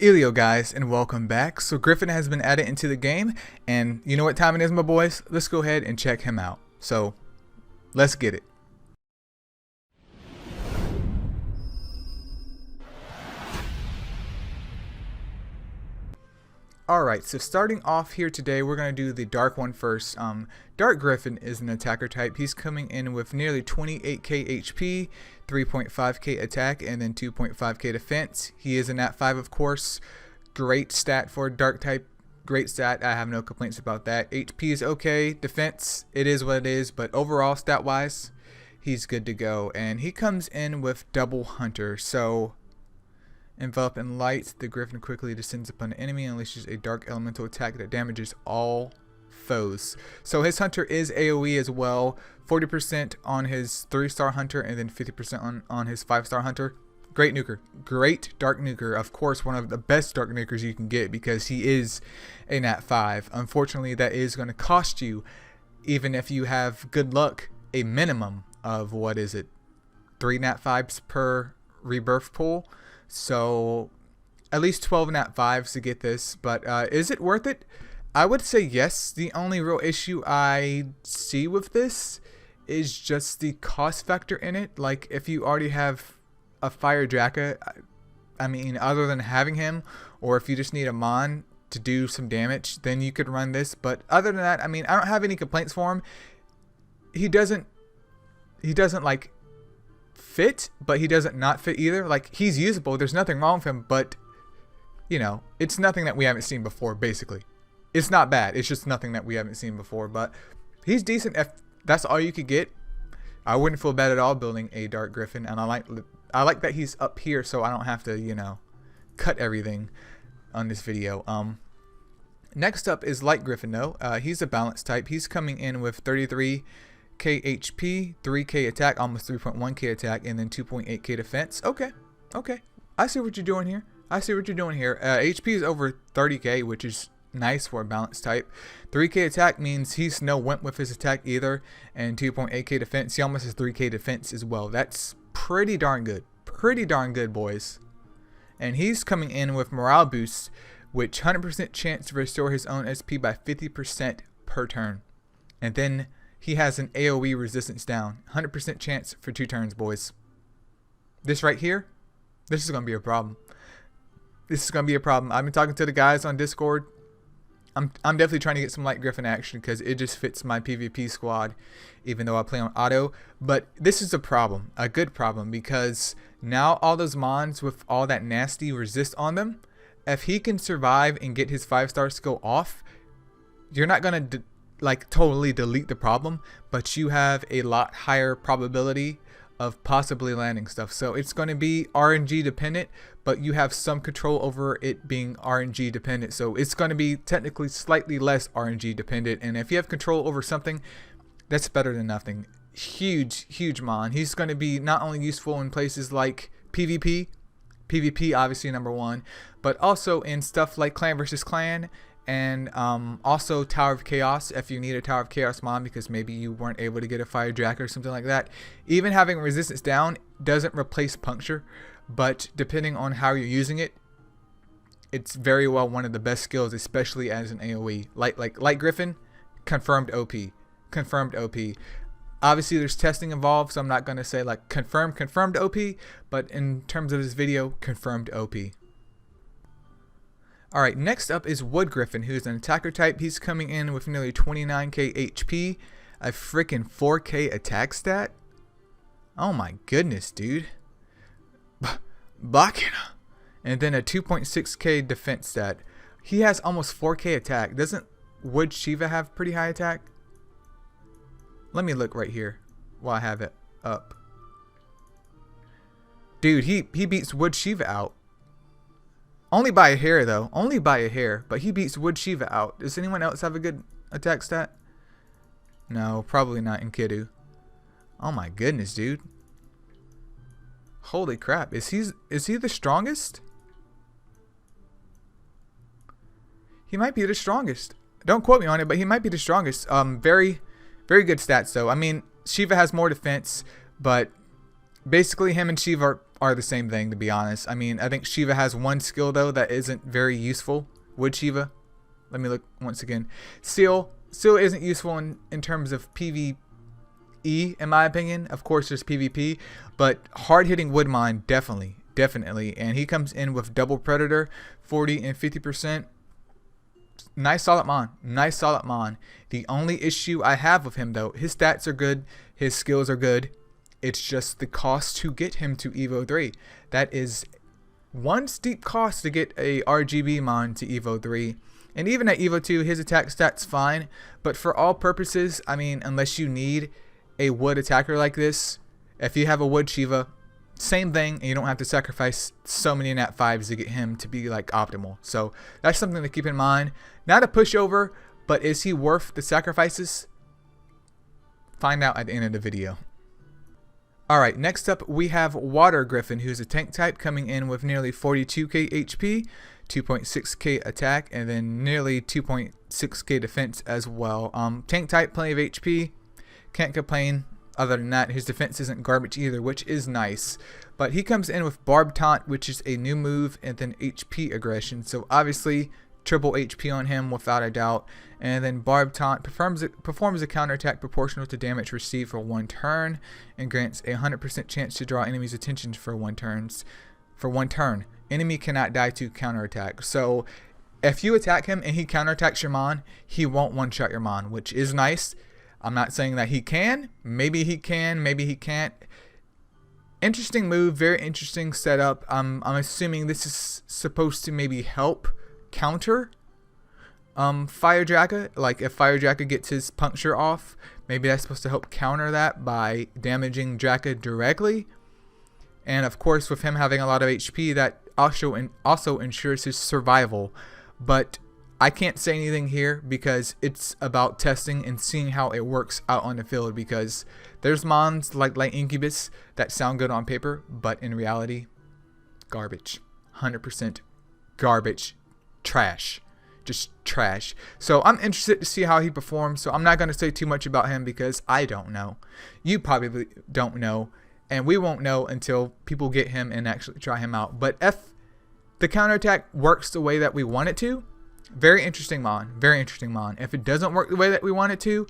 Elio guys, and welcome back. So Griffin has been added into the game, and you know what time it is, my boys? Let's go ahead and check him out. So let's get it. Alright, so starting off here today, we're going to do the dark one first. Dark Griffin is an attacker type. He's coming in with nearly 28k HP, 3.5k attack, and then 2.5k defense. He is a nat 5, of course. Great stat for a dark type. Great stat. I have no complaints about that. HP is okay. Defense, it is what it is. But overall, stat-wise, he's good to go. And he comes in with double hunter. So enveloped in light, the Griffin quickly descends upon the enemy and unleashes a dark elemental attack that damages all foes. So his hunter is AoE as well. 40% on his 3-star hunter and then 50% on his 5-star hunter. Great nuker. Great dark nuker. Of course, one of the best dark nukers you can get because he is a nat 5. Unfortunately, that is going to cost you, even if you have good luck, a minimum of, what is it, 3 nat 5s per rebirth pool. So at least 12 nat 5s to get this, but is it worth it? I would say yes. The only real issue I see with this is just the cost factor in it. Like, if you already have a fire jacket, I mean, other than having him, or if you just need a mon to do some damage, then you could run this. But other than that, I mean, I don't have any complaints for him. He doesn't like fit, but he doesn't not fit either. Like, he's usable, there's nothing wrong with him, but you know, it's nothing that we haven't seen before. Basically, it's not bad, it's just nothing that we haven't seen before, but he's decent. If that's all you could get, I wouldn't feel bad at all building a dark Griffin. And I like that he's up here, so I don't have to, you know, cut everything on this video. Next up is light Griffin though. He's a balanced type. He's coming in with 33k HP, 3k attack, almost 3.1k attack, and then 2.8k defense. Okay, I see what you're doing here. HP is over 30k, which is nice for a balanced type. 3k attack means he's no wimp with his attack either, and 2.8k defense. He almost has 3k defense as well. That's pretty darn good. Boys. And he's coming in with morale boost, which 100% chance to restore his own SP by 50% per turn. And then he has an AoE resistance down. 100% chance for 2 turns, boys. This right here, this is going to be a problem. I've been talking to the guys on Discord. I'm definitely trying to get some light Griffin action because it just fits my PvP squad, even though I play on auto. But this is a problem, a good problem, because now all those mons with all that nasty resist on them, if he can survive and get his 5-star skill off, you're not going to like totally delete the problem, but you have a lot higher probability of possibly landing stuff. So it's going to be RNG dependent, but you have some control over it being RNG dependent. So it's going to be technically slightly less RNG dependent. And if you have control over something, that's better than nothing. Huge mon. He's going to be not only useful in places like PvP obviously #1, but also in stuff like clan versus clan. And also Tower of Chaos, if you need a Tower of Chaos mon because maybe you weren't able to get a fire jacket or something like that. Even having resistance down doesn't replace puncture, but depending on how you're using it, it's very well one of the best skills, especially as an AoE. Light Griffin, confirmed OP. Obviously there's testing involved, so I'm not going to say like confirmed OP, but in terms of this video, confirmed OP. Alright, next up is Wood Griffin, who's an attacker type. He's coming in with nearly 29k HP, a freaking 4k attack stat. Oh my goodness, dude. Bakina. And then a 2.6k defense stat. He has almost 4k attack. Doesn't Wood Shiva have pretty high attack? Let me look right here while I have it up. Dude, he beats Wood Shiva out. Only by a hair though, but he beats Wood Shiva out. Does anyone else have a good attack stat? No, probably not in Kiddu. Oh my goodness, dude. Holy crap, is he the strongest? He might be the strongest. Don't quote me on it, but he might be the strongest. Very good stats though. I mean, Shiva has more defense, but basically him and Shiva are the same thing, to be honest. I mean, I think Shiva has one skill though that isn't very useful. Would Shiva? Let me look once again. Seal isn't useful in terms of PvE, in my opinion. Of course, there's PvP, but hard-hitting Woodmine, definitely. And he comes in with double Predator, 40 and 50%. Nice solid mon. The only issue I have with him though, his stats are good, his skills are good. It's just the cost to get him to Evo 3. That is one steep cost to get a RGB mon to Evo 3. And even at Evo 2, his attack stats fine. But for all purposes, I mean, unless you need a wood attacker like this, if you have a wood Shiva, same thing, and you don't have to sacrifice so many nat 5s to get him to be like optimal. So that's something to keep in mind. Not a pushover, but is he worth the sacrifices? Find out at the end of the video. Alright, next up we have Water Griffin, who's a tank type, coming in with nearly 42k HP, 2.6k attack, and then nearly 2.6k defense as well. Tank type, plenty of HP, can't complain. Other than that, his defense isn't garbage either, which is nice. But he comes in with Barb Taunt, which is a new move, and then HP aggression. So obviously, triple HP on him without a doubt. And then Barb Taunt performs a counterattack proportional to damage received for 1 turn, and grants a 100% chance to draw enemies' attention for 1 turn. Enemy cannot die to counterattack. So if you attack him and he counterattacks your mon, he won't one-shot your mon, which is nice. I'm not saying that he can. Maybe he can, maybe he can't. Interesting move, very interesting setup. I'm assuming this is supposed to maybe help counter Fire Draka. Like if Fire Draka gets his puncture off, maybe that's supposed to help counter that by damaging Draka directly. And of course, with him having a lot of HP, that also ensures his survival. But I can't say anything here because it's about testing and seeing how it works out on the field, because there's mons like Light Incubus that sound good on paper, but in reality, garbage. 100% garbage. Trash. Just trash. So I'm interested to see how he performs, so I'm not going to say too much about him because I don't know. You probably don't know, and we won't know until people get him and actually try him out. But if the counterattack works the way that we want it to, very interesting mon. If it doesn't work the way that we want it to,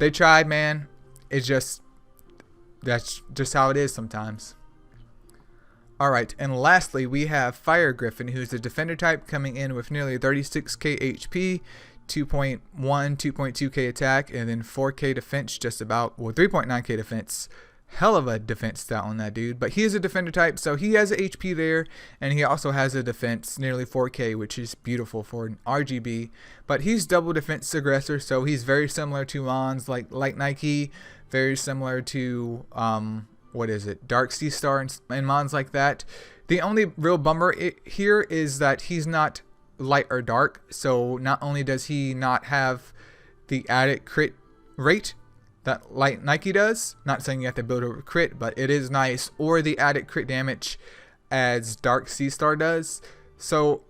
they tried, man. That's just how it is sometimes. Alright, and lastly we have Fire Griffin, who's a defender type, coming in with nearly 36k HP, 2.2k attack, and then 4k defense, just about, well, 3.9k defense. Hell of a defense stat on that dude, but he is a defender type, so he has a HP there, and he also has a defense nearly 4k, which is beautiful for an RGB. But he's double defense aggressor, so he's very similar to mons like Nike, very similar to what is it, Dark Sea Star and mons like that. The only real bummer here is that he's not light or dark, so not only does he not have the added crit rate that Light Nike does, not saying you have to build a crit, but it is nice, or the added crit damage as Dark Sea Star does. So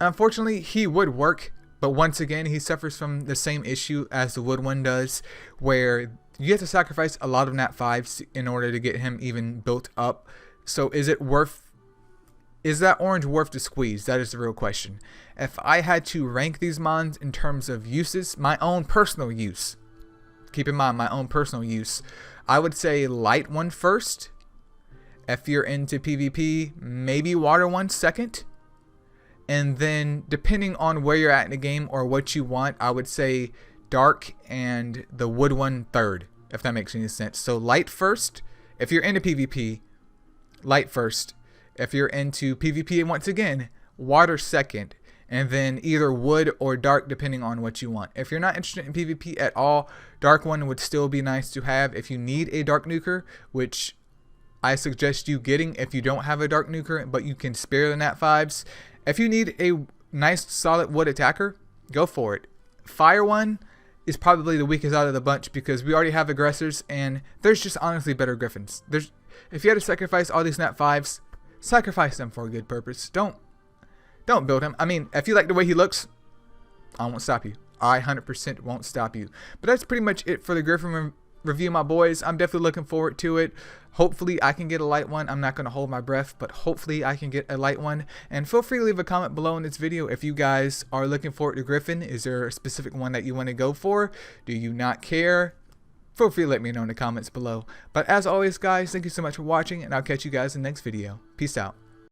unfortunately he would work, but once again he suffers from the same issue as the wood one does, where you have to sacrifice a lot of nat 5s in order to get him even built up. So is that orange worth the squeeze? That is the real question. If I had to rank these mons in terms of uses, my own personal use, keep in mind my own personal use, I would say light one first. If you're into PvP, maybe water one second. And then depending on where you're at in the game or what you want, I would say dark and the wood one third, if that makes any sense. So light first. If you're into PvP, light first. If you're into PvP, once again, water second. And then either wood or dark depending on what you want. If you're not interested in PvP at all, dark one would still be nice to have if you need a dark nuker, which I suggest you getting if you don't have a dark nuker but you can spare the nat 5s. If you need a nice solid wood attacker, go for it. Fire one is probably the weakest out of the bunch because we already have aggressors and there's just honestly better Griffins. If you had to sacrifice all these nat 5s, sacrifice them for a good purpose. Don't build him. I mean, if you like the way he looks, I won't stop you. I 100% won't stop you. But that's pretty much it for the Griffin review my boys. I'm definitely looking forward to it. Hopefully I can get a light one. I'm not going to hold my breath, but hopefully I can get a light one. And feel free to leave a comment below in this video if you guys are looking forward to Griffin. Is there a specific one that you want to go for? Do you not care? Feel free to let me know in the comments below. But as always, guys, thank you so much for watching, and I'll catch you guys in the next video. Peace out.